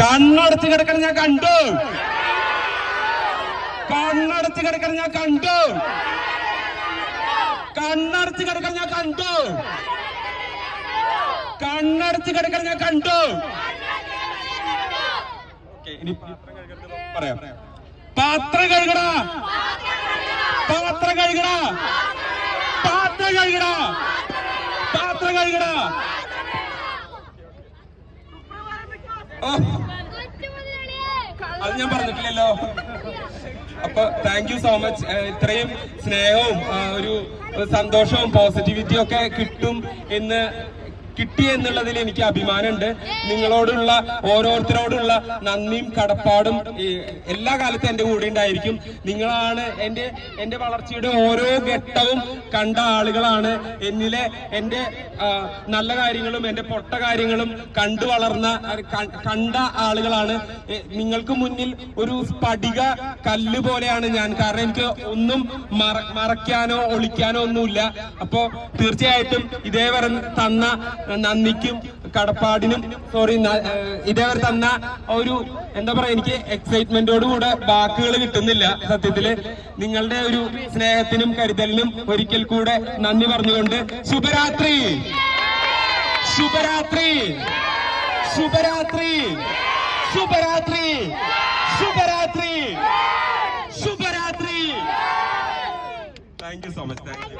കണ്ണടച്ച് കിടക്കണം ഞാൻ കണ്ടു. കണ്ണടച്ച് കിടക്കണം ഞാൻ കണ്ടു. കണ്ണടച്ച് കിടക്കണം ഞാൻ കണ്ടു. കണ്ണടച്ച് കിടക്കണം ഞാൻ കണ്ടു. ഇനി പറയാം. പാത്രം കഴുകട, പാത്രം കഴുകട, പാത്രം കഴുകട, പാത്രം കഴുകട. അത് ഞാൻ പറഞ്ഞിട്ടില്ലല്ലോ. അപ്പൊ താങ്ക് യു സോ മച്ച്. ഇത്രയും സ്നേഹവും ഒരു സന്തോഷവും പോസിറ്റിവിറ്റിയും ഒക്കെ കിട്ടി എന്നുള്ളതിൽ എനിക്ക് അഭിമാനമുണ്ട്. നിങ്ങളോടുള്ള ഓരോരുത്തരോടുള്ള നന്ദിയും കടപ്പാടും എല്ലാ കാലത്തും എന്റെ കൂടെ ഉണ്ടായിരിക്കും. നിങ്ങളാണ് എന്റെ വളർച്ചയുടെ ഓരോ ഘട്ടവും കണ്ട ആളുകളാണ്. എന്നിലെ എന്റെ നല്ല കാര്യങ്ങളും എന്റെ പൊട്ട കാര്യങ്ങളും കണ്ടു വളർന്ന കണ്ട ആളുകളാണ്. നിങ്ങൾക്ക് മുന്നിൽ ഒരു സ്ഫടിക കല്ല് പോലെയാണ് ഞാൻ. കാരണം എനിക്ക് ഒന്നും മറയ്ക്കാനോ ഒളിക്കാനോ ഒന്നുമില്ല. അപ്പോ തീർച്ചയായിട്ടും ഇതേവരെ തന്ന നന്ദിക്കും കടപ്പാടിനും ഇതേവരെ തന്ന ഒരു എന്താ പറയാ, എനിക്ക് എക്സൈറ്റ്മെന്റോട് കൂടെ വാക്കുകൾ കിട്ടുന്നില്ല സത്യത്തില്. നിങ്ങളുടെ ഒരു സ്നേഹത്തിനും കരുതലിനും ഒരിക്കൽ കൂടെ നന്ദി പറഞ്ഞുകൊണ്ട് ശുഭരാത്രി, ശുഭരാത്രി, ശുഭരാത്രി, ശുഭരാത്രി, ശുഭരാത്രി, ശുഭരാത്രി. Thank you so much. Thank you.